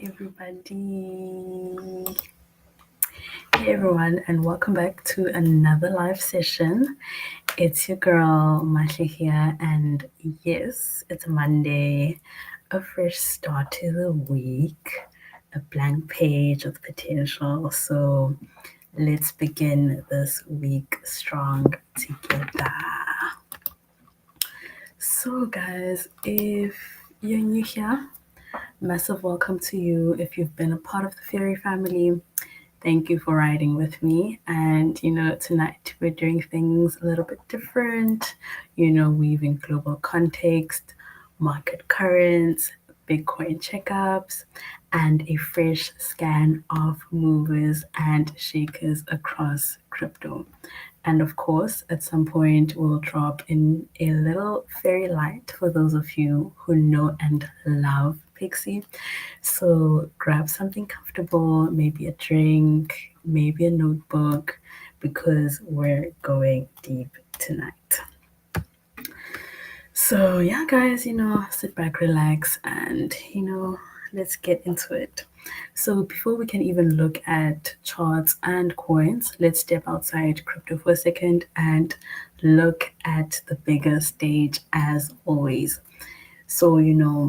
everybody. Hey everyone, and welcome back to another live session. It's your girl Masha here, and yes, it's Monday, a fresh start to the week, a blank page of potential. So let's begin this week strong together. So, guys, if you're new here, massive welcome to you. If you've been a part of the Fairy family, thank you for riding with me. And, tonight we're doing things a little bit different, weaving global context, market currents, Bitcoin checkups, and a fresh scan of movers and shakers across crypto. And of course, at some point, we'll drop in a little fairy light for those of you who know and love Pixie. So grab something comfortable, maybe a drink, maybe a notebook, because we're going deep tonight. So, yeah, guys, sit back, relax, and, let's get into it. So, before we can even look at charts and coins, let's step outside crypto for a second and look at the bigger stage as always. So,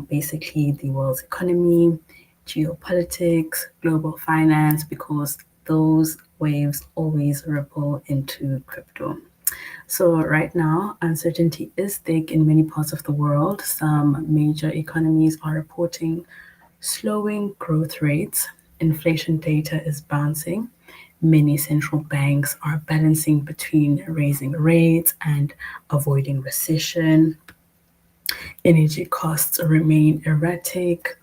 basically the world's economy, geopolitics, global finance, because those waves always ripple into crypto. So, right now, uncertainty is thick in many parts of the world. Some major economies are reporting slowing growth rates. Inflation data is bouncing. Many central banks are balancing between raising rates and avoiding recession. Energy costs remain erratic.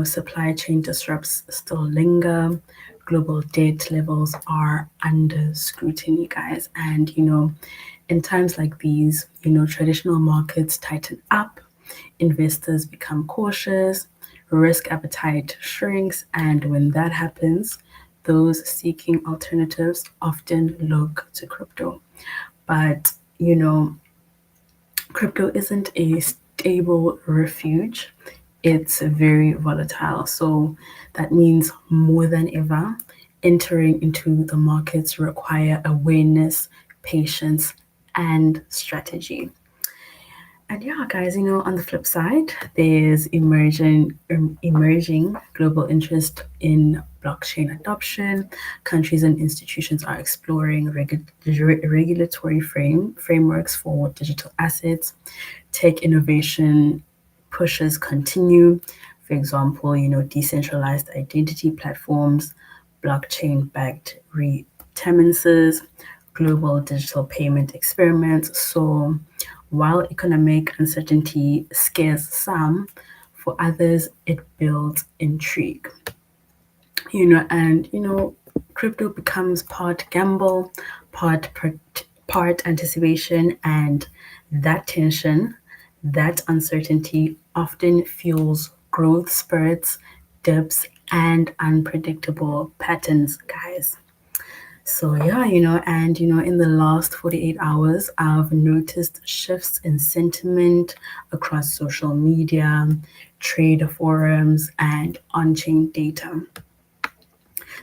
Supply chain disrupts still linger. Global debt levels are under scrutiny, guys. And, in times like these, traditional markets tighten up, investors become cautious, risk appetite shrinks. And when that happens, those seeking alternatives often look to crypto. But, crypto isn't a stable refuge, it's very volatile. So that means more than ever, entering into the markets require awareness, patience, and strategy. And yeah, guys, on the flip side, there's emerging global interest in blockchain adoption. Countries and institutions are exploring regulatory frameworks for digital assets. Tech innovation pushes continue. For example, decentralized identity platforms, blockchain-backed remittances, global digital payment experiments. So while economic uncertainty scares some, for others it builds intrigue. Crypto becomes part gamble, part anticipation, and that tension, that uncertainty often fuels growth spurts, dips, and unpredictable patterns, guys. So yeah, in the last 48 hours, I've noticed shifts in sentiment across social media, trader forums, and on-chain data.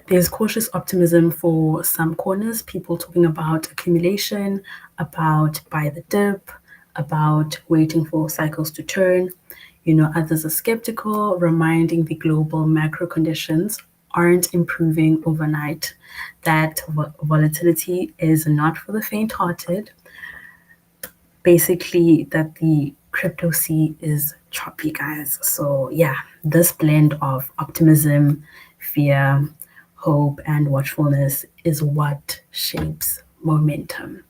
There's cautious optimism for some corners, people talking about accumulation, about buy the dip, about waiting for cycles to turn. Others are skeptical, reminding the global macro conditions aren't improving overnight, that volatility is not for the faint-hearted, basically that the crypto sea is choppy, guys. So yeah, this blend of optimism, fear, hope, and watchfulness is what shapes momentum.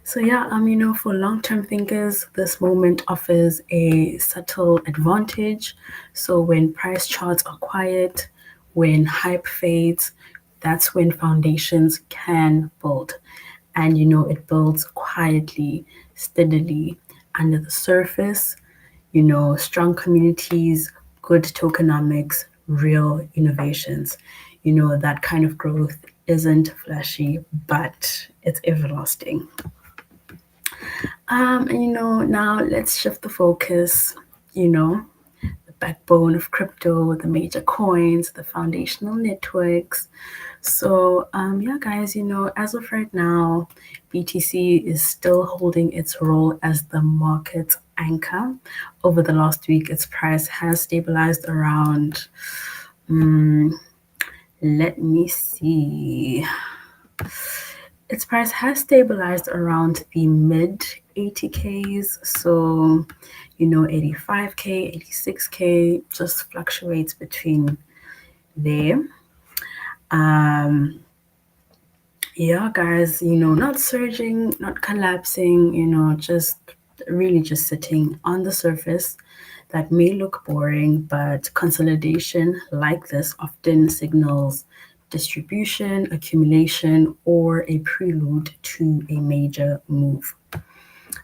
So yeah, for long-term thinkers, this moment offers a subtle advantage. So when price charts are quiet, when hype fades, that's when foundations can build. And it builds quietly, steadily under the surface, strong communities, good tokenomics, real innovations. That kind of growth isn't flashy, but it's everlasting. And now let's shift the focus, you know, backbone of crypto, the major coins, the foundational networks. So, yeah, guys, as of right now, BTC is still holding its role as the market anchor. Over the last week, its price has stabilized around, let me see. Its price has stabilized around the mid 80Ks. So, 85K, 86K just fluctuates between there. Um, yeah, guys, not surging, not collapsing, just really just sitting on the surface. That may look boring, but consolidation like this often signals distribution, accumulation, or a prelude to a major move.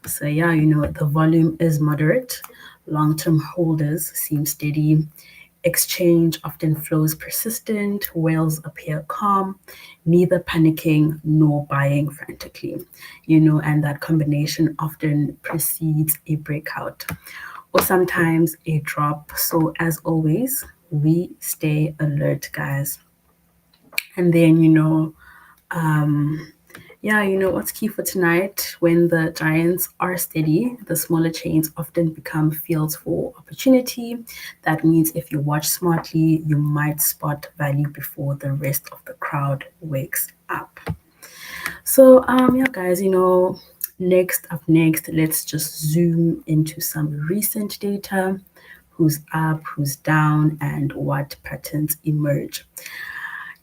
So, yeah, the volume is moderate. Long term holders seem steady. Exchange often flows persistent. Whales appear calm, neither panicking nor buying frantically. And that combination often precedes a breakout or sometimes a drop. So, as always, we stay alert, guys. And then, yeah, what's key for tonight? When the giants are steady, the smaller chains often become fields for opportunity. That means if you watch smartly, you might spot value before the rest of the crowd wakes up. So, yeah, guys, next, let's just zoom into some recent data: who's up, who's down, and what patterns emerge.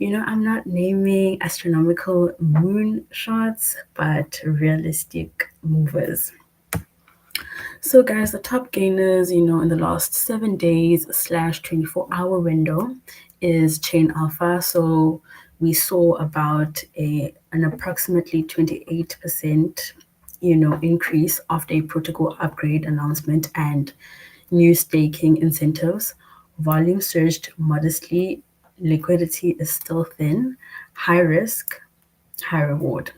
I'm not naming astronomical moonshots, but realistic movers. So, guys, the top gainers, in the last 7 days slash 24-hour window is Chain Alpha. So, we saw about an approximately 28%, increase after a protocol upgrade announcement and new staking incentives. Volume surged modestly. Liquidity is still thin. High risk, high reward.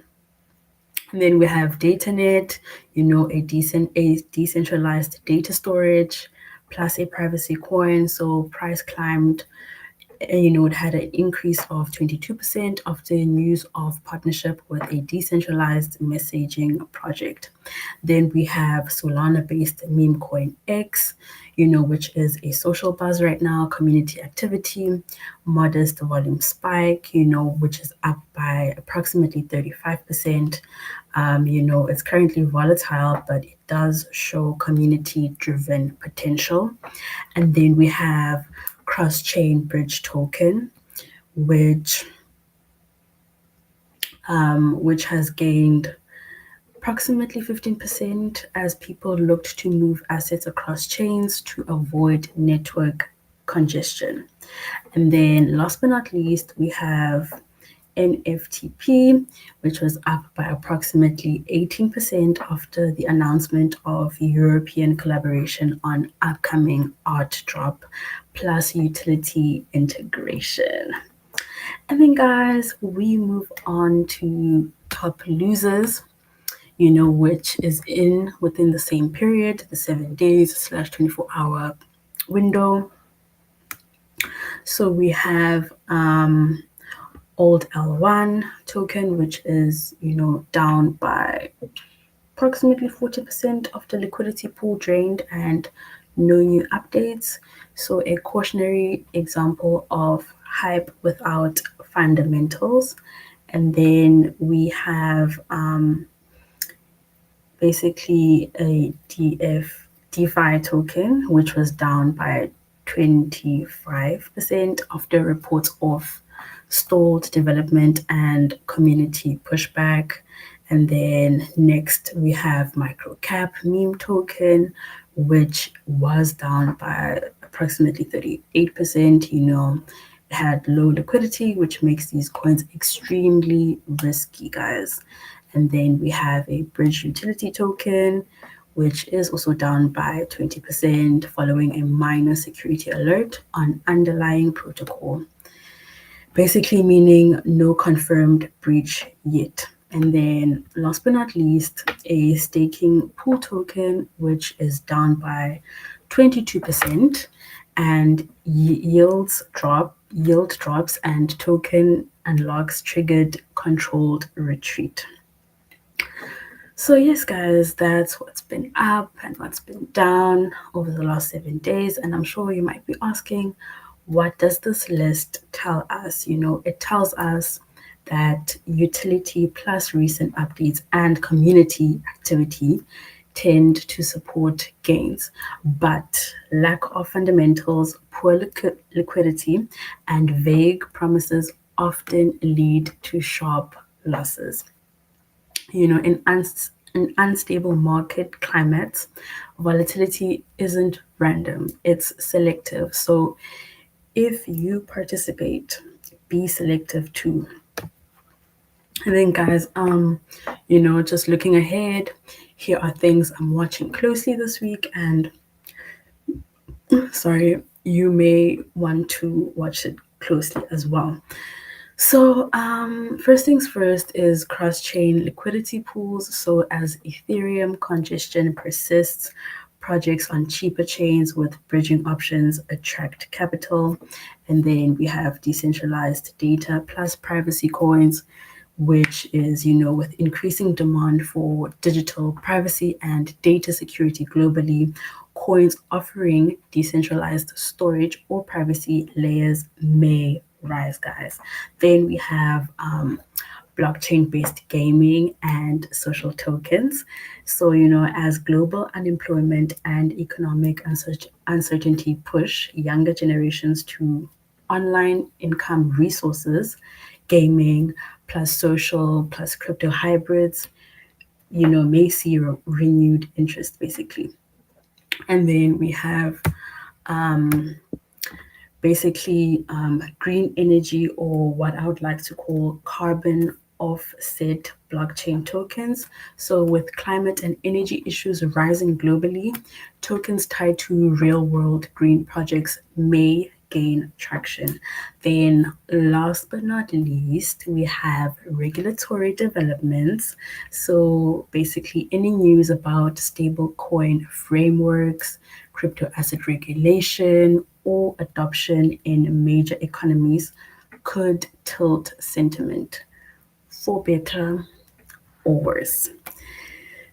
And then we have DataNet, a decentralized data storage plus a privacy coin. So price climbed, and it had an increase of 22% after news of partnership with a decentralized messaging project. Then we have Solana-based meme coin X, which is a social buzz right now, community activity, modest volume spike, which is up by approximately 35%. It's currently volatile, but it does show community-driven potential. And then we have cross-chain bridge token, which has gained approximately 15% as people looked to move assets across chains to avoid network congestion. And then last but not least, we have NFTP, which was up by approximately 18% after the announcement of European collaboration on upcoming art drop plus utility integration. And then, guys, we move on to top losers, which is within the same period, the 7 days slash 24-hour window. So we have old L1 token, which is, down by approximately 40% of the liquidity pool drained and no new updates. So a cautionary example of hype without fundamentals. And then we have basically a DeFi token, which was down by 25% after reports of stalled development and community pushback. And then next we have microcap meme token, which was down by approximately 38%. It had low liquidity, which makes these coins extremely risky, guys. And then we have a bridge utility token, which is also down by 20% following a minor security alert on underlying protocol. Basically meaning no confirmed breach yet. And then last but not least, a staking pool token, which is down by 22%. and yield drops and token unlocks triggered controlled retreat. So yes, guys, that's what's been up and what's been down over the last 7 days. And I'm sure you might be asking, what does this list tell us? It tells us that utility plus recent updates and community activity tend to support gains, but lack of fundamentals, poor liquidity, and vague promises often lead to sharp losses. In unstable market climates, volatility isn't random, it's selective. So if you participate, be selective too. And then guys, just looking ahead, here are things I'm watching closely this week, and sorry, you may want to watch it closely as well. So, first things first is cross chain liquidity pools. So, as Ethereum congestion persists, projects on cheaper chains with bridging options attract capital. And then we have decentralized data plus privacy coins, which is, with increasing demand for digital privacy and data security globally, coins offering decentralized storage or privacy layers may rise, guys. Then we have blockchain based gaming and social tokens. So, as global unemployment and economic uncertainty push younger generations to online income resources, gaming plus social plus crypto hybrids, may see renewed interest basically. And then we have basically green energy, or what I would like to call carbon offset blockchain tokens. So, with climate and energy issues rising globally, tokens tied to real world green projects may gain traction. Then, last but not least, we have regulatory developments. So, basically, any news about stablecoin frameworks, crypto asset regulation, or adoption in major economies could tilt sentiment for better or worse.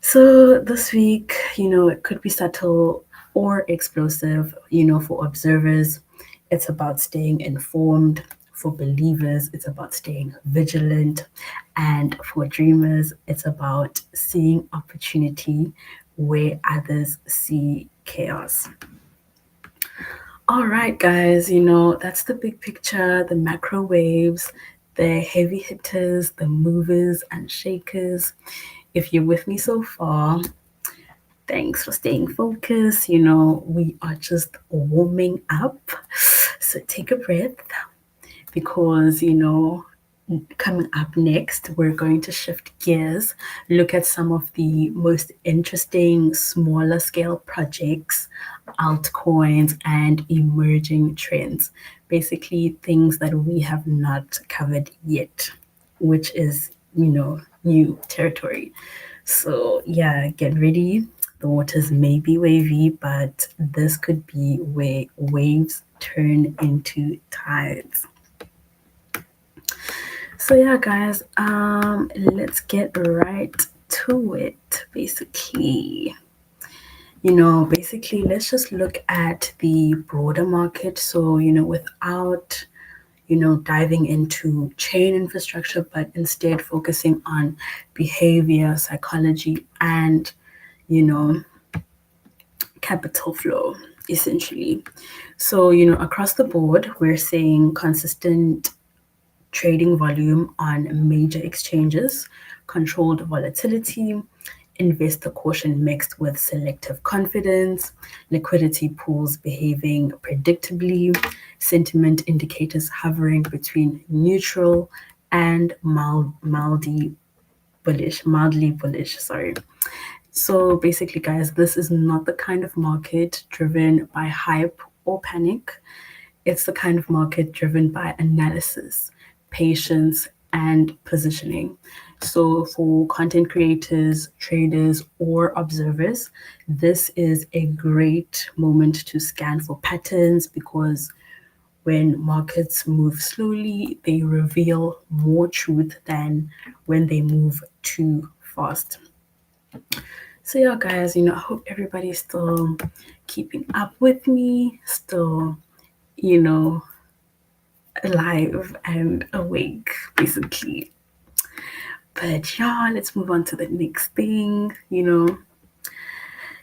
So this week, it could be subtle or explosive, for observers. It's about staying informed. For believers, it's about staying vigilant. And for dreamers, it's about seeing opportunity where others see chaos. All right, guys, that's the big picture, the macro waves, the heavy hitters, the movers and shakers. If you're with me so far, thanks for staying focused. We are just warming up. So take a breath because, coming up next, we're going to shift gears, look at some of the most interesting smaller scale projects, altcoins, and emerging trends. Basically, things that we have not covered yet, which is, new territory. So, yeah, get ready. The waters may be wavy, but this could be where waves turn into tides. So yeah, guys, let's get right to it. Basically, let's just look at the broader market. So, without diving into chain infrastructure, but instead focusing on behavior, psychology, and you know, capital flow, essentially. So, across the board, we're seeing consistent trading volume on major exchanges, controlled volatility, investor caution mixed with selective confidence, liquidity pools behaving predictably, sentiment indicators hovering between neutral and mildly bullish, sorry. So basically, guys, this is not the kind of market driven by hype or panic. It's the kind of market driven by analysis, patience, and positioning. So, for content creators, traders, or observers, this is a great moment to scan for patterns because when markets move slowly, they reveal more truth than when they move too fast. So, yeah, guys, I hope everybody's still keeping up with me, still, you know, alive and awake, basically. But yeah, let's move on to the next thing.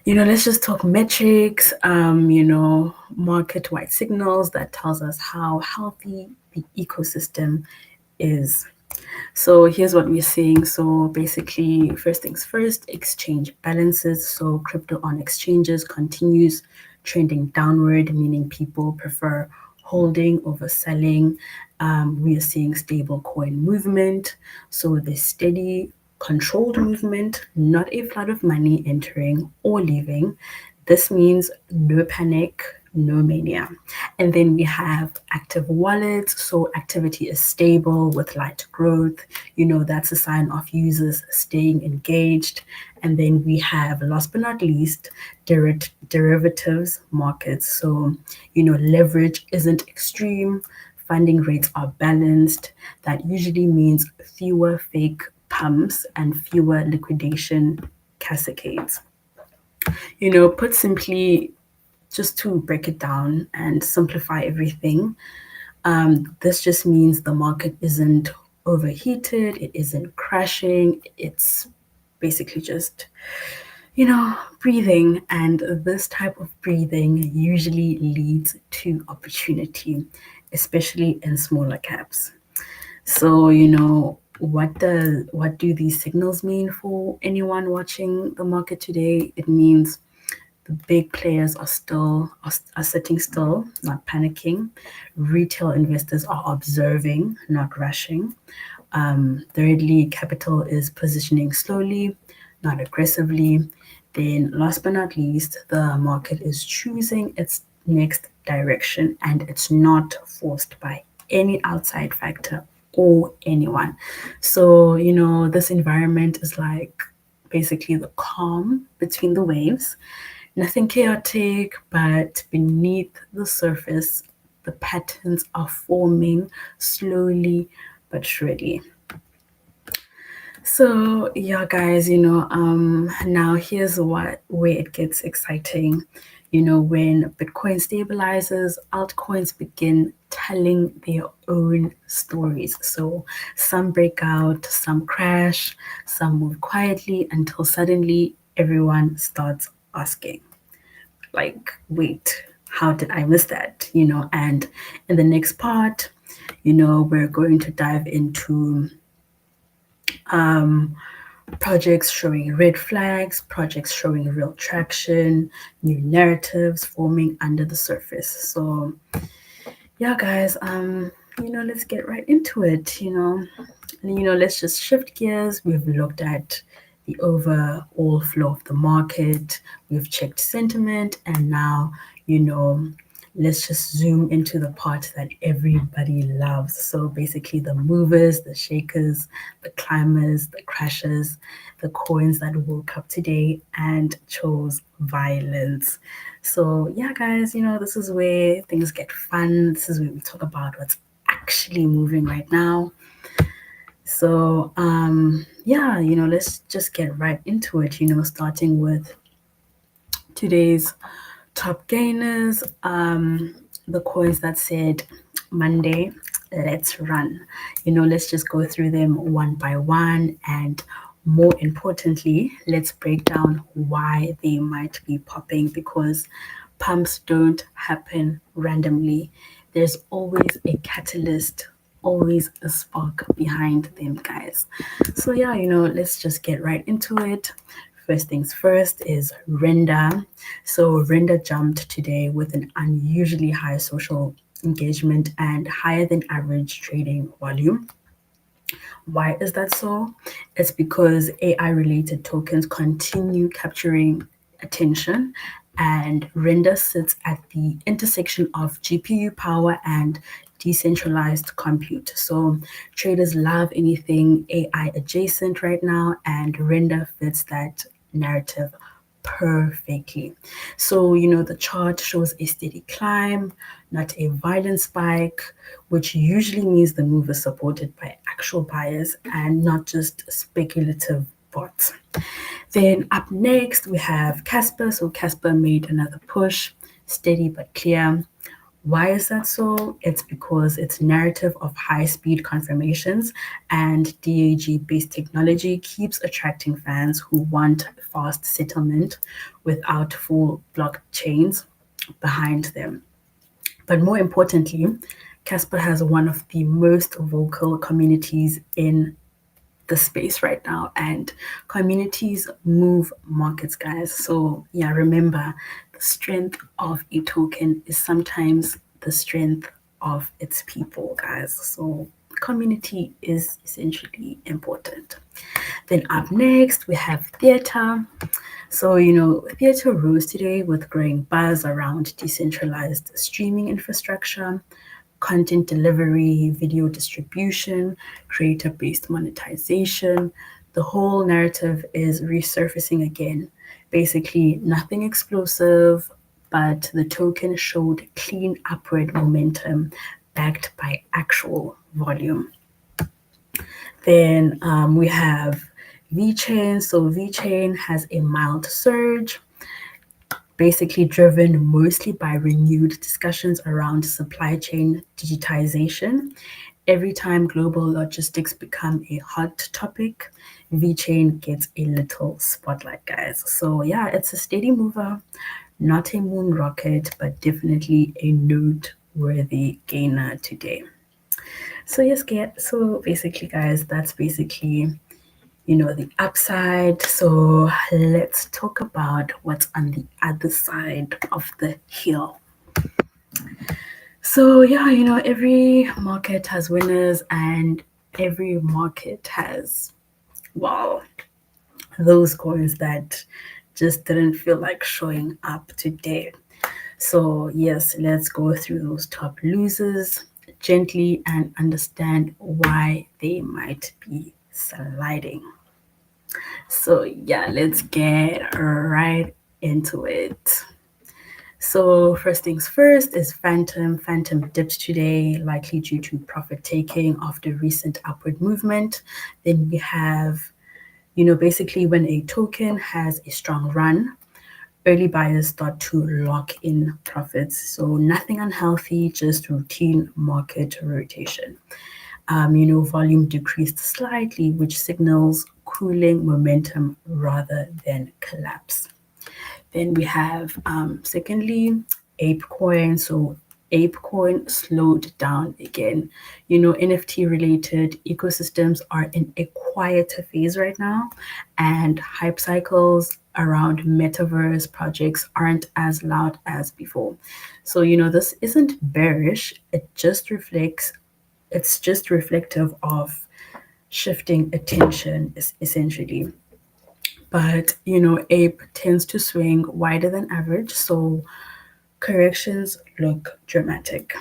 Let's just talk metrics. Market-wide signals that tells us how healthy the ecosystem is. So here's what we're seeing. So basically, first things first, exchange balances. So crypto on exchanges continues trending downward, meaning people prefer holding over selling. We are seeing stable coin movement. So the steady, controlled movement, not a flood of money entering or leaving. This means no panic, no mania. And then we have active wallets. So activity is stable with light growth. That's a sign of users staying engaged. And then we have, last but not least, derivatives markets. So, leverage isn't extreme, funding rates are balanced. That usually means fewer fake pumps and fewer liquidation cascades. Put simply, just to break it down and simplify everything, this just means the market isn't overheated, it isn't crashing, it's basically just, breathing. And this type of breathing usually leads to opportunity, especially in smaller caps. So, what do these signals mean for anyone watching the market today? It means the big players are sitting still, not panicking. Retail investors are observing, not rushing. Thirdly, capital is positioning slowly, not aggressively. Then, last but not least, the market is choosing its next direction and it's not forced by any outside factor or anyone. So, this environment is like basically the calm between the waves. Nothing chaotic, but beneath the surface, the patterns are forming slowly but surely. So yeah, guys, now here's where it gets exciting. When Bitcoin stabilizes, altcoins begin telling their own stories. So some break out, some crash, some move quietly until suddenly everyone starts asking, like, wait, how did I miss that? And in the next part, we're going to dive into projects showing red flags, projects showing real traction, new narratives forming under the surface. So yeah, guys, let's get right into it. Let's just shift gears. We've looked at the overall flow of the market, we've checked sentiment, and now, you know, let's just zoom into the part that everybody loves. So basically, the movers, the shakers, the climbers, the crashers, the coins that woke up today and chose violence. So, yeah, guys, this is where things get fun. This is where we talk about what's actually moving right now. So, yeah, let's just get right into it, starting with today's top gainers, the coins that said Monday, let's run. Let's just go through them one by one, and more importantly, let's break down why they might be popping, because pumps don't happen randomly. There's always a catalyst, always a spark behind them, guys. So yeah, let's just get right into it. First things first is Render. So Render jumped today with an unusually high social engagement and higher than average trading volume. Why is that so? It's because AI related tokens continue capturing attention, and Render sits at the intersection of GPU power and decentralized compute. So traders love anything AI adjacent right now, and render fits that narrative perfectly. So, the chart shows a steady climb, not a violent spike, which usually means the move is supported by actual buyers and not just speculative bots. Then up next, we have Casper. So Casper made another push, steady but clear. Why is that so? It's because its narrative of high speed confirmations and DAG based technology keeps attracting fans who want fast settlement without full blockchains behind them. But more importantly, Casper has one of the most vocal communities in the space right now, and communities move markets, guys. So yeah, remember, the strength of a token is sometimes the strength of its people, guys. So community is essentially important. Then up next we have theater. So, theater rose today with growing buzz around decentralized streaming infrastructure, content delivery, video distribution, creator based monetization. The whole narrative is resurfacing again. Basically, nothing explosive, but the token showed clean upward momentum backed by actual volume. Then we have VeChain. So VeChain has a mild surge, basically driven mostly by renewed discussions around supply chain digitization. Every time global logistics become a hot topic, VeChain gets a little spotlight, guys. So yeah, it's a steady mover, not a moon rocket, but definitely a noteworthy gainer today. So yes, so basically, guys, that's basically the upside. So let's talk about what's on the other side of the hill. So yeah, every market has winners and every market has, well, those coins that just didn't feel like showing up today. So yes, let's go through those top losers gently and understand why they might be sliding. So yeah, let's get right into it. So first things first is Phantom. Phantom dipped today, likely due to profit taking after recent upward movement. Then we have, basically when a token has a strong run, early buyers start to lock in profits. So nothing unhealthy, just routine market rotation. Volume decreased slightly, which signals cooling momentum rather than collapse. Then we have, secondly, ApeCoin. So ApeCoin slowed down again. NFT related ecosystems are in a quieter phase right now, and hype cycles around metaverse projects aren't as loud as before. So, this isn't bearish, it's just reflective of shifting attention, essentially. But ape tends to swing wider than average, so corrections look dramatic.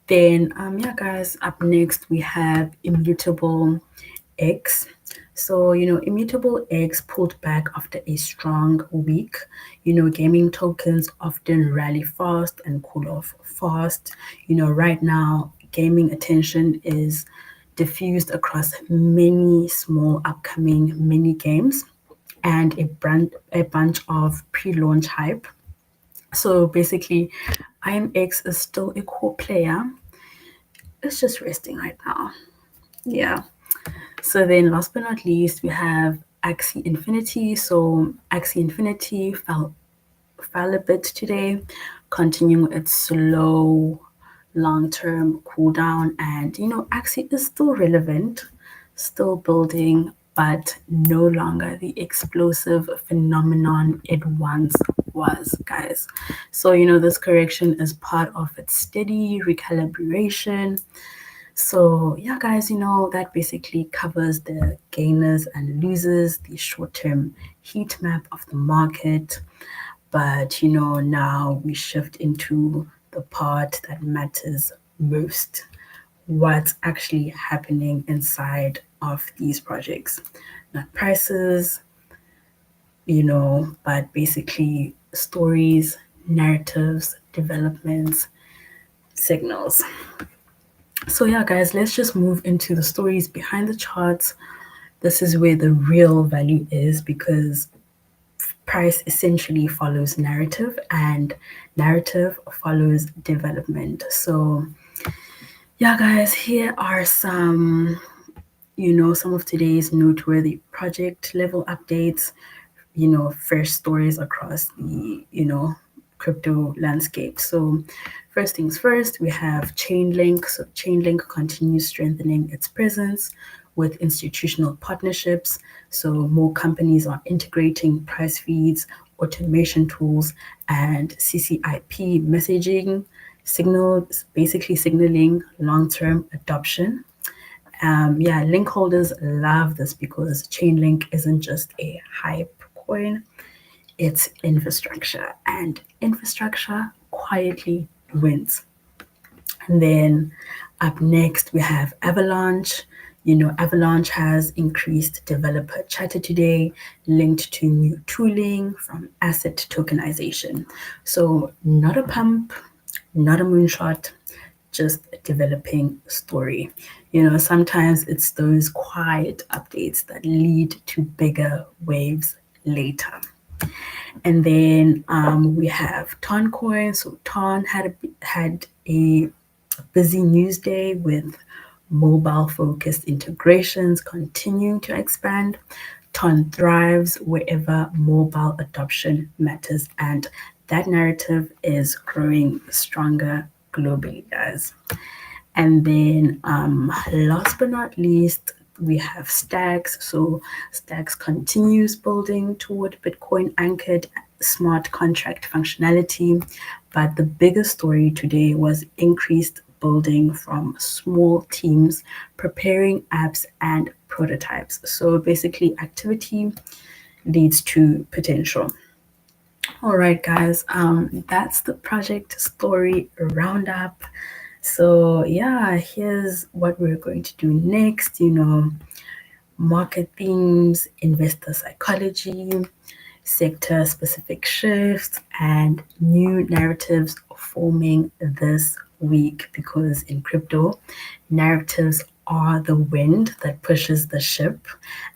Then yeah, guys, up next we have Immutable X. So Immutable X pulled back after a strong week. Gaming tokens often rally fast and cool off fast. Right now gaming attention is diffused across many small upcoming mini games and a bunch of pre-launch hype. So basically, IMX is still a core player. It's just resting right now. Yeah. So then last but not least, we have Axie Infinity. So Axie Infinity fell a bit today, continuing its slow long-term cool down. And Axie is still relevant, still building, but no longer the explosive phenomenon it once was, guys. So this correction is part of its steady recalibration. So yeah, guys, that basically covers the gainers and losers, the short-term heat map of the market. But now we shift into the part that matters most what's actually happening inside of these projects. Not prices, but basically stories, narratives, developments, signals. So, yeah, guys, let's just move into the stories behind the charts. This is where the real value is because price essentially follows narrative and narrative follows development. So, yeah, guys, here are some of today's noteworthy project level updates, first stories across the, crypto landscape. So, first things first, we have Chainlink. So, Chainlink continues strengthening its presence with institutional partnerships. So, more companies are integrating price feeds, automation tools, and CCIP messaging signals, basically signaling long term adoption. Yeah, link holders love this because Chainlink isn't just a hype coin, it's infrastructure, and infrastructure quietly wins. And then up next, we have Avalanche. Avalanche has increased developer chatter today, linked to new tooling from asset tokenization. So, not a pump, not a moonshot, just developing story. Sometimes it's those quiet updates that lead to bigger waves later. And then we have Toncoin. So Ton had a busy news day with mobile-focused integrations continuing to expand. Ton thrives wherever mobile adoption matters, and that narrative is growing stronger globally, guys. And then, last but not least, we have Stacks. So Stacks continues building toward Bitcoin anchored smart contract functionality. But the biggest story today was increased building from small teams preparing apps and prototypes. So basically, activity leads to potential. All right, guys, that's the project story roundup. So, yeah, here's what we're going to do next. Market themes, investor psychology, sector specific shifts, and new narratives forming this week because in crypto, narratives are the wind that pushes the ship.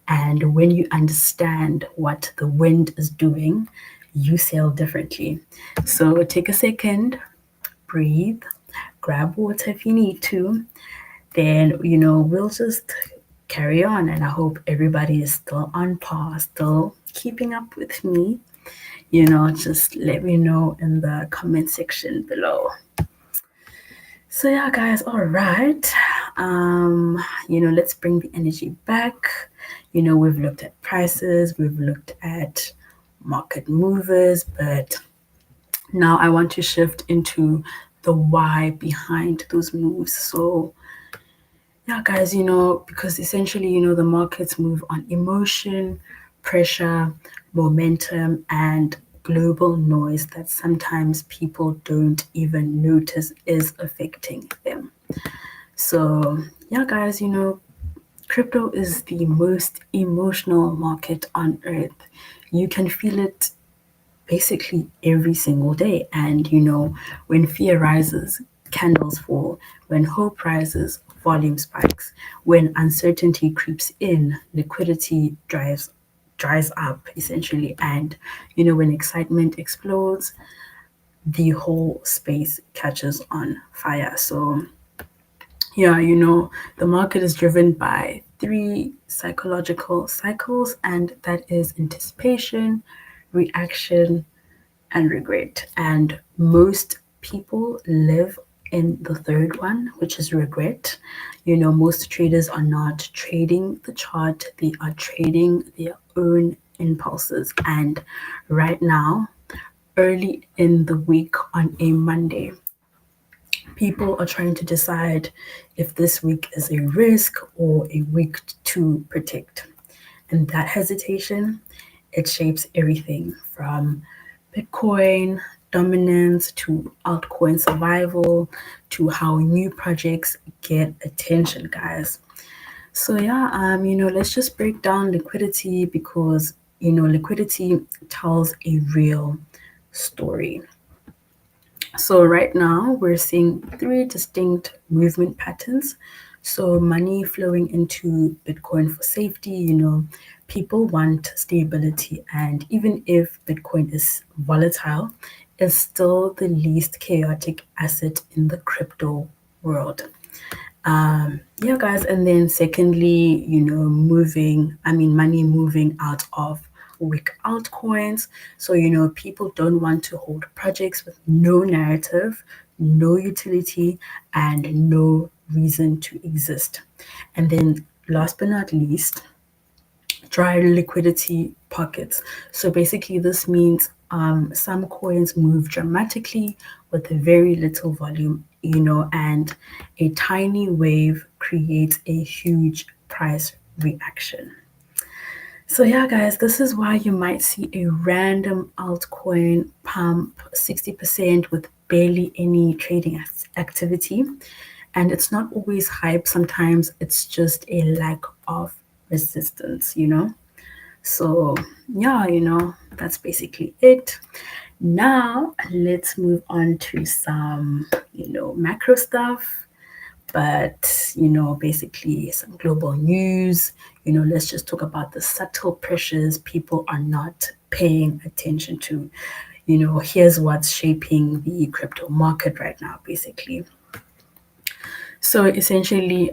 And when you understand what the wind is doing, you sail differently. So take a second, breathe, grab water if you need to. Then, we'll just carry on. And I hope everybody is still on par, still keeping up with me. Just let me know in the comment section below. So yeah, guys, all right. Let's bring the energy back. We've looked at prices, we've looked at market movers, but now I want to shift into the why behind those moves. So yeah, guys, because essentially, the markets move on emotion, pressure, momentum, and global noise that sometimes people don't even notice is affecting them. So, yeah, guys, crypto is the most emotional market on earth. You can feel it basically every single day. And when fear rises, candles fall. When hope rises, volume spikes. When uncertainty creeps in, liquidity dries up essentially. And when excitement explodes, the whole space catches on fire. So yeah, the market is driven by three psychological cycles, and that is anticipation, reaction, and regret. And most people live in the third one, which is regret. Most traders are not trading the chart, they are trading their own impulses. And right now, early in the week on a Monday, people are trying to decide if this week is a risk or a week to protect. And that hesitation, it shapes everything from Bitcoin dominance to altcoin survival to how new projects get attention, guys. So yeah, let's just break down liquidity because liquidity tells a real story. So right now we're seeing three distinct movement patterns. So money flowing into Bitcoin for safety, people want stability, and even if Bitcoin is volatile, it's still the least chaotic asset in the crypto world. Yeah, guys, and then secondly, money moving out of weak altcoins. So, people don't want to hold projects with no narrative, no utility, and no reason to exist. And then last but not least, dry liquidity pockets. So basically, this means some coins move dramatically with very little volume, and a tiny wave creates a huge price reaction. So yeah, guys, this is why you might see a random altcoin pump 60% with barely any trading activity. And it's not always hype, sometimes it's just a lack of resistance. So, yeah, that's basically it. Now, let's move on to some, macro stuff, but, basically some global news. Let's just talk about the subtle pressures people are not paying attention to. Here's what's shaping the crypto market right now, basically. So essentially,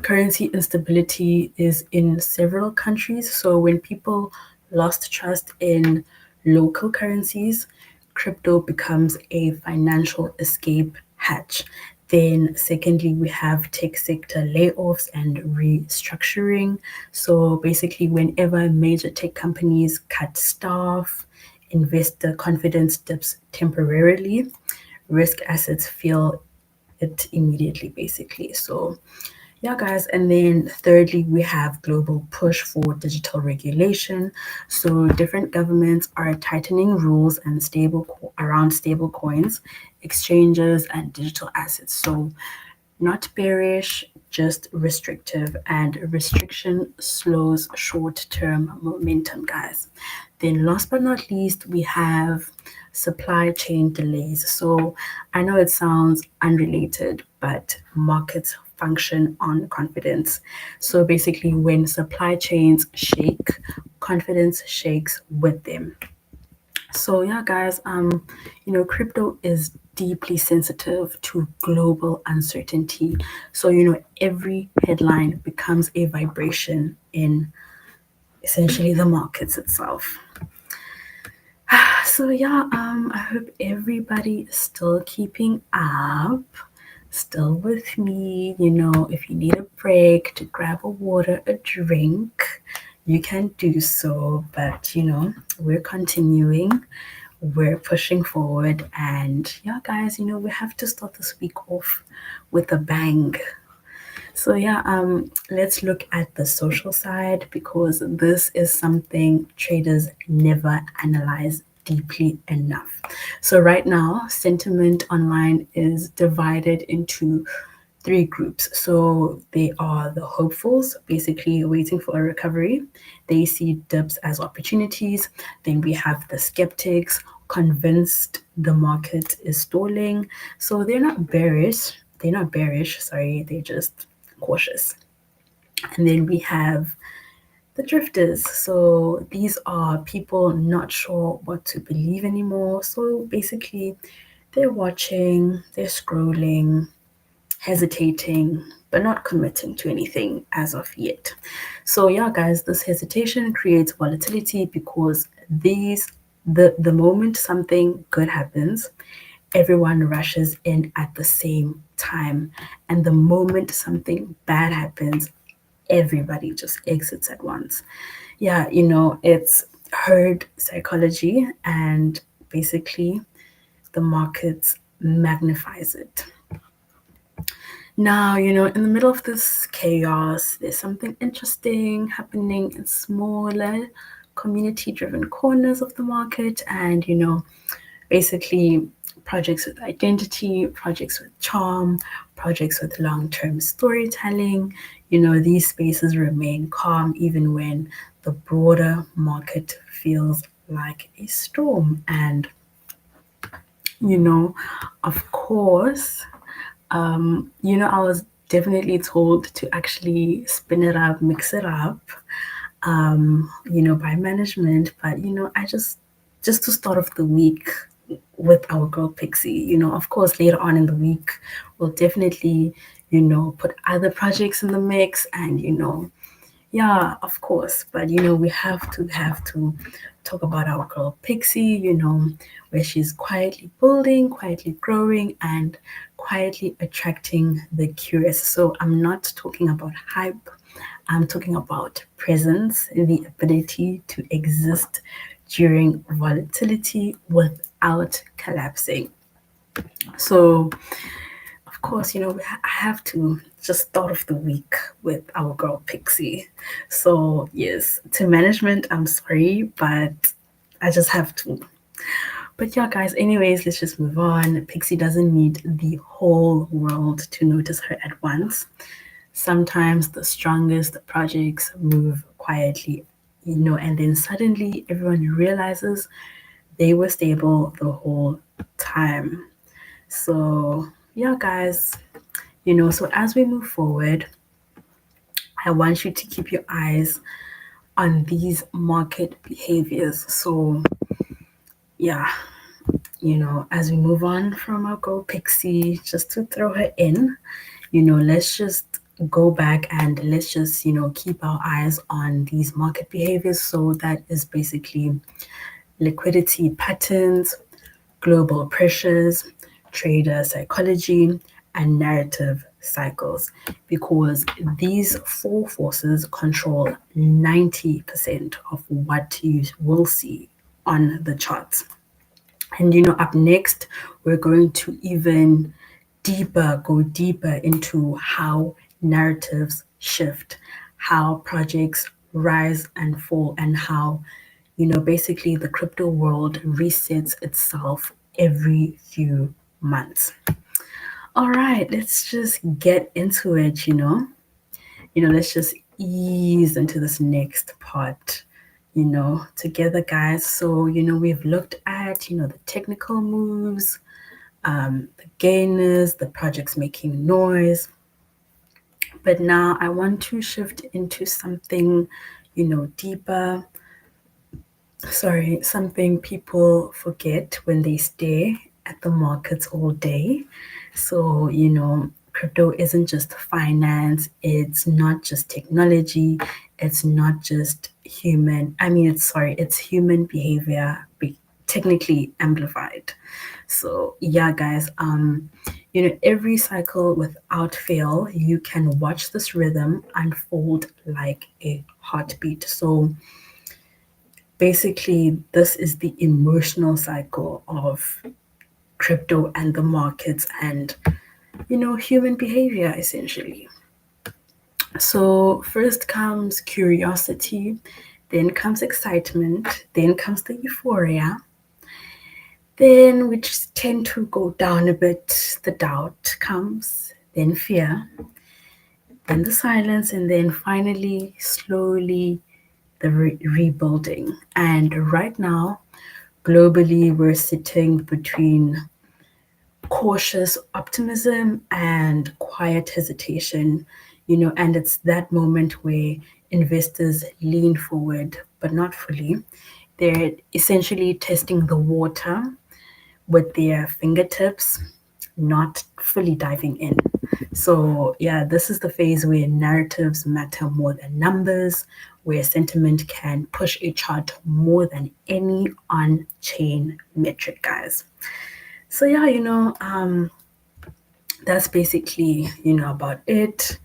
currency instability is in several countries. So when people lost trust in local currencies, crypto becomes a financial escape hatch. Then, secondly, we have tech sector layoffs and restructuring. So basically, whenever major tech companies cut staff, investor confidence dips temporarily, risk assets feel it immediately, basically. So yeah, guys. And then thirdly, we have global push for digital regulation. So different governments are tightening rules and around stable coins, exchanges, and digital assets. So not bearish, just restrictive, and restriction slows short-term momentum, guys. Then last but not least, we have supply chain delays. So I know it sounds unrelated, but markets function on confidence. So basically, when supply chains shake, confidence shakes with them. So yeah, guys, crypto is deeply sensitive to global uncertainty. So, every headline becomes a vibration in essentially the markets itself. So yeah, I hope everybody is still keeping up, still with me. If you need a break to grab a water, a drink, you can do so. But we're continuing, we're pushing forward, and yeah, guys, we have to start this week off with a bang. So yeah, let's look at the social side because this is something traders never analyze deeply enough. So right now, sentiment online is divided into three groups. So they are the hopefuls, basically waiting for a recovery. They see dips as opportunities. Then we have the skeptics, convinced the market is stalling. So they're not bearish. They're not bearish, sorry, they're just cautious. And then we have the drifters. So these are people not sure what to believe anymore. So basically, they're watching, they're scrolling, hesitating, but not committing to anything as of yet. So yeah, guys, this hesitation creates volatility because the moment something good happens, everyone rushes in at the same time. And the moment something bad happens, everybody just exits at once. Yeah, it's herd psychology, and basically the market magnifies it. Now, in the middle of this chaos, there's something interesting happening in smaller community driven corners of the market. And, Basically, projects with identity, projects with charm, projects with long term storytelling. These spaces remain calm even when the broader market feels like a storm. And, you know, of course, I was definitely told to actually spin it up, mix it up, by management. But I just to start off the week with our girl Pixie. Of course, later on in the week, we'll definitely, put other projects in the mix, and yeah, of course. But we have to talk about our girl Pixie, where she's quietly building, quietly growing, and quietly attracting the curious. So I'm not talking about hype. I'm talking about presence, the ability to exist during volatility without collapsing. So, of course, I have to just start off the week with our girl Pixie. So, yes, to management, I'm sorry, but I just have to. But yeah, guys, anyways, let's just move on. Pixie doesn't need the whole world to notice her at once. Sometimes the strongest projects move quietly, and then suddenly everyone realizes they were stable the whole time. So, yeah, guys, so as we move forward, I want you to keep your eyes on these market behaviors. So, yeah, as we move on from our girl Pixie, just to throw her in, let's just go back and let's just, keep our eyes on these market behaviors. So that is basically liquidity patterns, global pressures, trader psychology, and narrative cycles, because these four forces control 90% of what you will see on the charts. And up next, we're going to go deeper into how narratives shift, how projects rise and fall, and how, basically the crypto world resets itself every few months. All right, let's just get into it. Let's just ease into this next part, together, guys. So, we've looked at, the technical moves, the gainers, the projects making noise. But now I want to shift into something, deeper. Sorry, something people forget when they stare at the markets all day. So, crypto isn't just finance, it's not just technology, it's not just it's human behavior technically amplified. So, yeah, guys, every cycle without fail, you can watch this rhythm unfold like a heartbeat. So, basically, this is the emotional cycle of crypto and the markets and, human behavior essentially. So, first comes curiosity, then comes excitement, then comes the euphoria. Then we just tend to go down a bit. The doubt comes, then fear, then the silence, and then finally, slowly, the rebuilding. And right now, globally, we're sitting between cautious optimism and quiet hesitation, and it's that moment where investors lean forward, but not fully. They're essentially testing the water with their fingertips, not fully diving in. So, yeah, this is the phase where narratives matter more than numbers, where sentiment can push a chart more than any on chain metric, guys. So, yeah, that's basically, about it.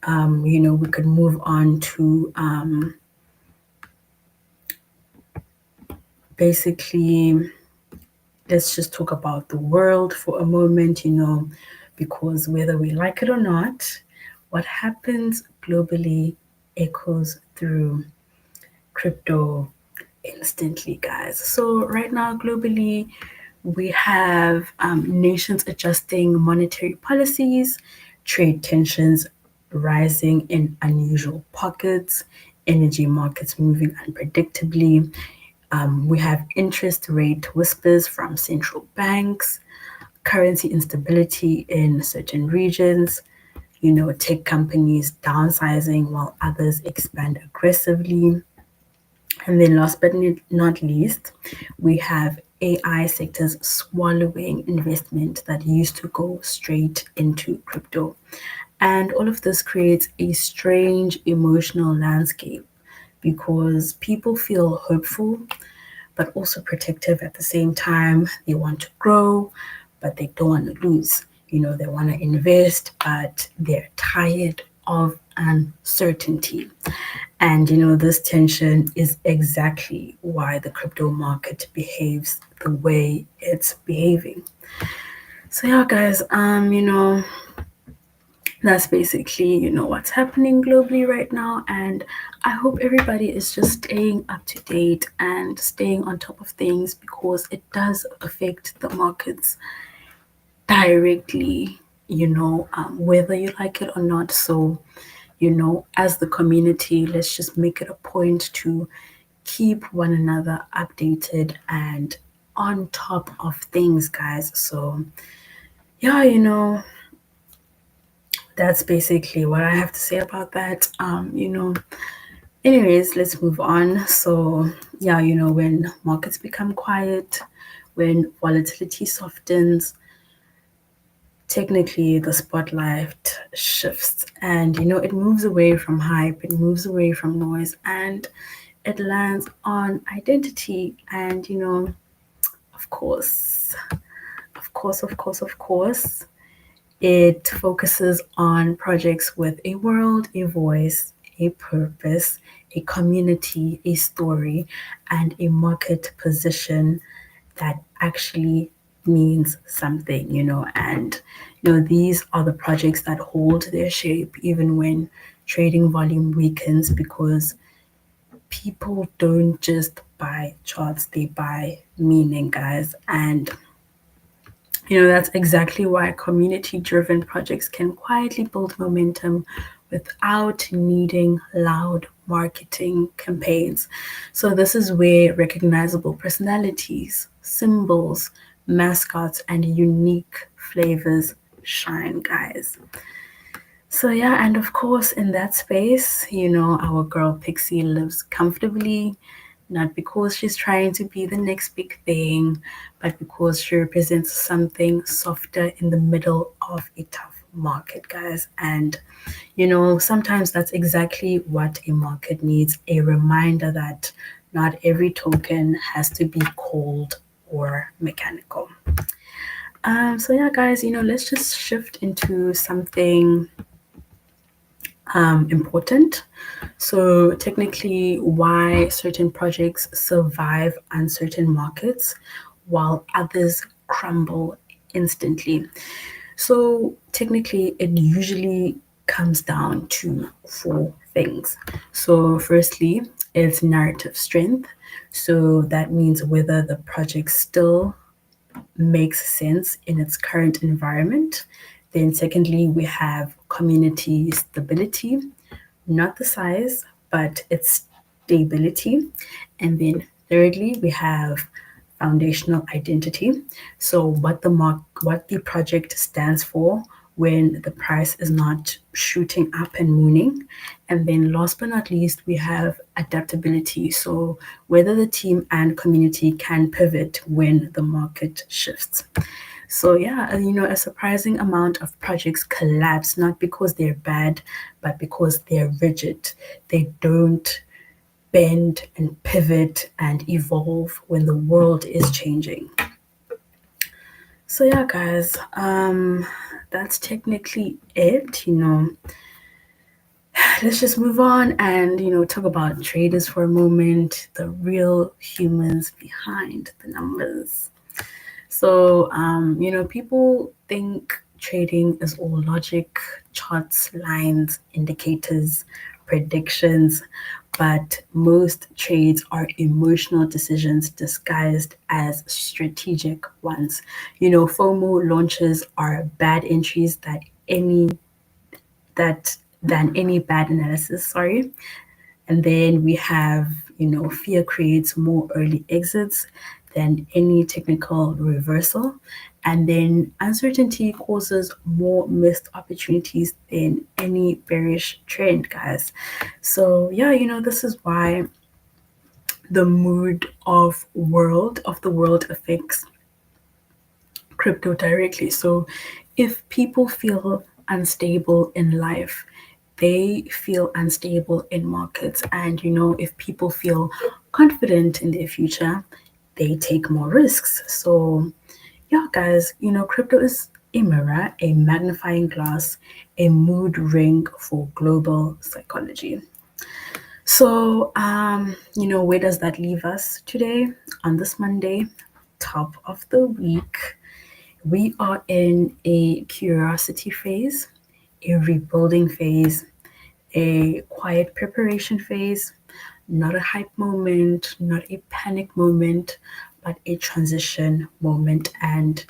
We could move on to basically, let's just talk about the world for a moment, because whether we like it or not, what happens globally echoes through crypto instantly, guys. So, right now, globally, We have nations adjusting monetary policies, trade tensions rising in unusual pockets, energy markets moving unpredictably. We have interest rate whispers from central banks, currency instability in certain regions, tech companies downsizing while others expand aggressively. And then, last but not least, we have AI sectors swallowing investment that used to go straight into crypto. And all of this creates a strange emotional landscape because people feel hopeful but also protective at the same time. They want to grow, but they don't want to lose. They want to invest, but they're tired of uncertainty. And this tension is exactly why the crypto market behaves the way it's behaving. So yeah, guys, that's basically, what's happening globally right now. And I hope everybody is just staying up to date and staying on top of things because it does affect the markets directly, whether you like it or not. So, as the community, let's just make it a point to keep one another updated and on top of things, guys. So, yeah, that's basically what I have to say about that. Anyways, let's move on. So, yeah, when markets become quiet, when volatility softens, technically the spotlight shifts and it moves away from hype, it moves away from noise, and it lands on identity. And of course, of course, it focuses on projects with a world, a voice, a purpose, a community, a story, and a market position that actually means something, and these are the projects that hold their shape even when trading volume weakens because people don't just buy charts, they buy meaning, guys. And that's exactly why community driven projects can quietly build momentum without needing loud marketing campaigns. So, this is where recognizable personalities, symbols, mascots, and unique flavors shine, guys. So, yeah, and of course, in that space, our girl Pixie lives comfortably, not because she's trying to be the next big thing, but because she represents something softer in the middle of a tough market, guys. And, sometimes that's exactly what a market needs, a reminder that not every token has to be cold or mechanical. So, yeah, guys, let's just shift into something important. So, technically, why certain projects survive uncertain markets while others crumble instantly. So, technically, it usually comes down to four things. So, firstly, it's narrative strength. So, that means whether the project still makes sense in its current environment. Then, secondly, we have community stability, not the size, but its stability. And then, thirdly, we have foundational identity. So, what the project stands for when the price is not shooting up and mooning. And then, last but not least, we have adaptability. So, whether the team and community can pivot when the market shifts. So, yeah, a surprising amount of projects collapse not because they're bad, but because they're rigid. They don't bend and pivot and evolve when the world is changing. So, yeah, guys, that's technically it. Let's just move on and talk about traders for a moment, the real humans behind the numbers. So, people think trading is all logic, charts, lines, indicators, predictions, but most trades are emotional decisions disguised as strategic ones. FOMO launches are bad entries than any bad analysis, sorry. And then we have, fear creates more early exits than any technical reversal. And then uncertainty causes more missed opportunities than any bearish trend, guys. So yeah, this is why the mood of the world affects crypto directly. So if people feel unstable in life, they feel unstable in markets. And if people feel confident in their future, they take more risks. So yeah, guys, crypto is a mirror, a magnifying glass, a mood ring for global psychology. So, where does that leave us today on this Monday, top of the week? We are in a curiosity phase, a rebuilding phase, a quiet preparation phase, not a hype moment, not a panic moment, but a transition moment. And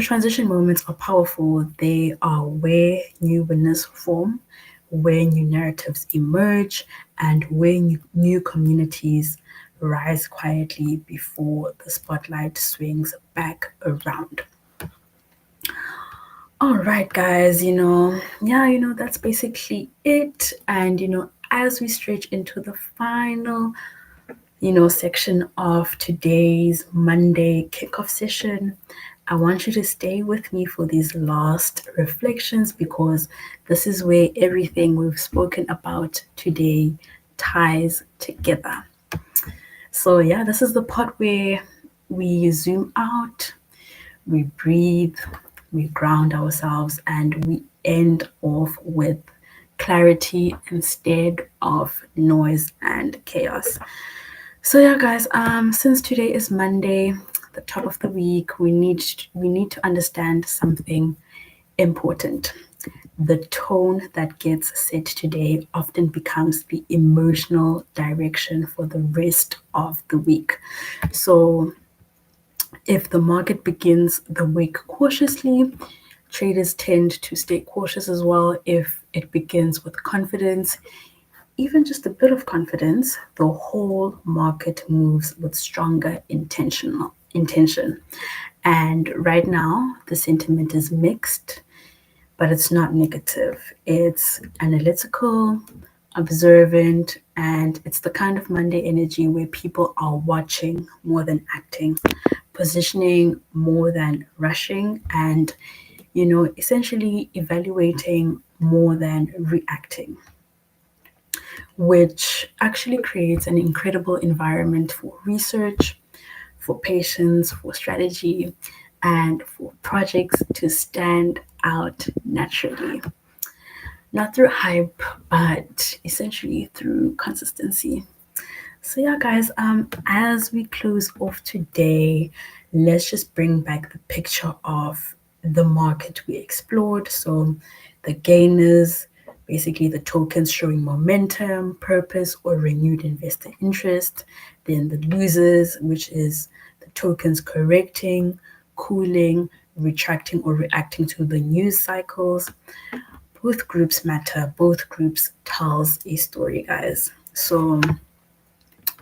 transition moments are powerful. They are where new winners form, where new narratives emerge, and where new communities rise quietly before the spotlight swings back around. All right, guys, yeah, that's basically it. And, as we stretch into the final, section of today's Monday kickoff session, I want you to stay with me for these last reflections because this is where everything we've spoken about today ties together. So, yeah, this is the part where we zoom out, we breathe, we ground ourselves, and we end off with clarity instead of noise and chaos. So yeah, guys, since today is Monday, the top of the week, we need to understand something important. The tone that gets set today often becomes the emotional direction for the rest of the week. So if the market begins the week cautiously, traders tend to stay cautious as well. If it begins with confidence, even just a bit of confidence, the whole market moves with stronger intention. And right now, the sentiment is mixed, but it's not negative. It's analytical, observant, and it's the kind of Monday energy where people are watching more than acting, positioning more than rushing, and essentially evaluating more than reacting, which actually creates an incredible environment for research, for patience, for strategy, and for projects to stand out naturally. Not through hype, but essentially through consistency. So yeah, guys, as we close off today, let's just bring back the picture of the market we explored. So the gainers, basically the tokens showing momentum, purpose, or renewed investor interest. Then the losers, which is the tokens correcting, cooling, retracting, or reacting to the news cycles. Both groups matter. Both groups tells a story, guys. So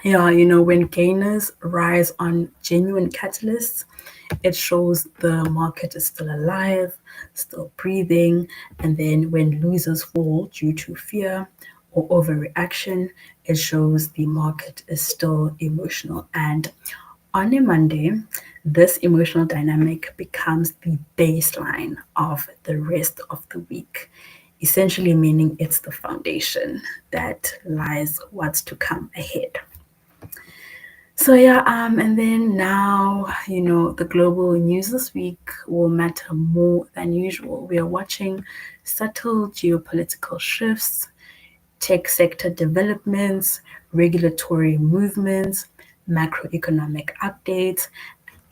yeah, when gainers rise on genuine catalysts, it shows the market is still alive, still breathing. And then when losers fall due to fear or overreaction, it shows the market is still emotional. And on a Monday, this emotional dynamic becomes the baseline of the rest of the week, essentially meaning it's the foundation that lies what's to come ahead. So yeah, and then now, the global news this week will matter more than usual. We are watching subtle geopolitical shifts, tech sector developments, regulatory movements, macroeconomic updates,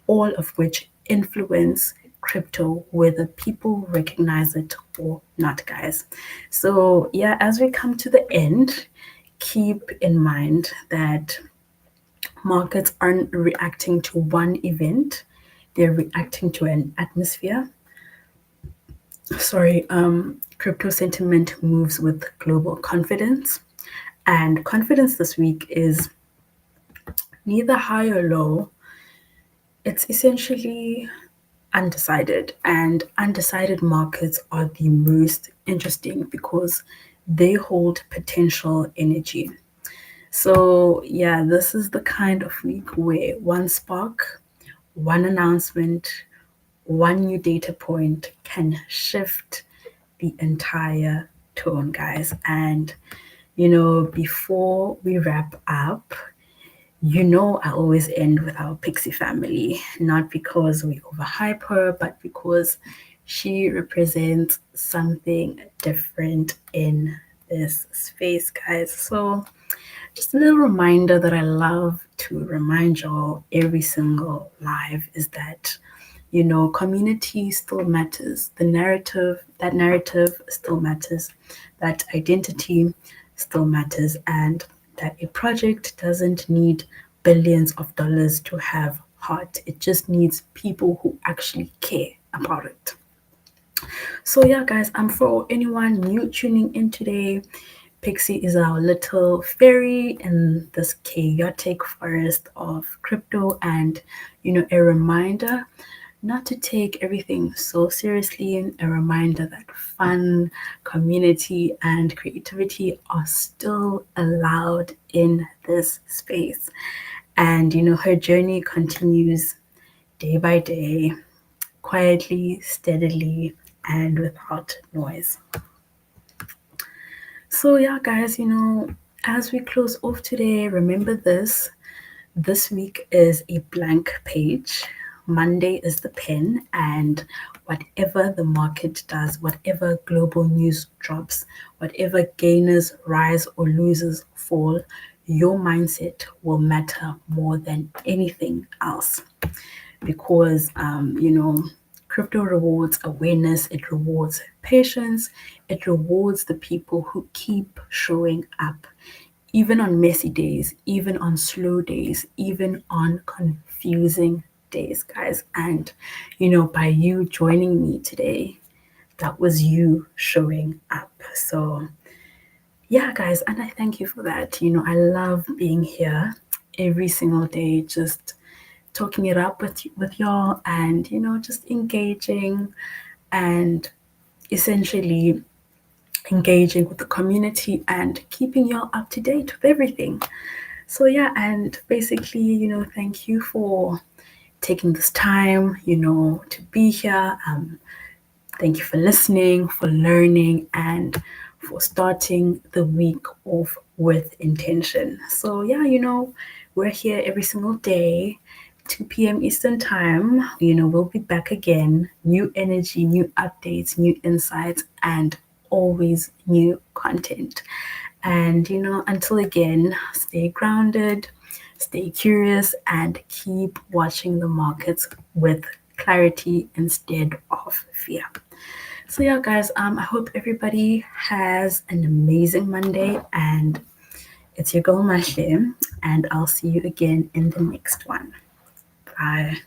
all of which influence crypto, whether people recognize it or not, guys. So yeah, as we come to the end, keep in mind that markets aren't reacting to one event, they're reacting to an atmosphere. Crypto sentiment moves with global confidence. And confidence this week is neither high or low, it's essentially undecided. And undecided markets are the most interesting because they hold potential energy. So, yeah, this is the kind of week where one spark, one announcement, one new data point can shift the entire tone, guys. And, before we wrap up, I always end with our Pixie family, not because we overhype her, but because she represents something different in this space, guys. So, just a little reminder that I love to remind y'all every single live is that, community still matters. That narrative still matters. That identity still matters. And that a project doesn't need billions of dollars to have heart. It just needs people who actually care about it. So yeah, guys, for anyone new tuning in today, Pixie is our little fairy in this chaotic forest of crypto, and a reminder not to take everything so seriously, a reminder that fun, community, and creativity are still allowed in this space. And her journey continues day by day, quietly, steadily, and without noise. So, yeah, guys, as we close off today, remember this. This week is a blank page. Monday is the pen, and whatever the market does, whatever global news drops, whatever gainers rise or losers fall, your mindset will matter more than anything else because crypto rewards awareness, it rewards patience, it rewards the people who keep showing up even on messy days, even on slow days, even on confusing days, guys. And by you joining me today, that was you showing up. So yeah, guys, and I thank you for that. I love being here every single day, just talking it up with y'all, and just engaging and essentially engaging with the community and keeping y'all up to date with everything. So yeah, and basically, thank you for taking this time, to be here. Thank you for listening, for learning, and for starting the week off with intention. So, yeah, we're here every single day, 2 p.m. Eastern Time. We'll be back again. New energy, new updates, new insights, and always new content. And, until again, stay grounded, stay curious, and keep watching the markets with clarity instead of fear. So yeah, guys, I hope everybody has an amazing Monday, and it's your girl Mashle, and I'll see you again in the next one. Bye.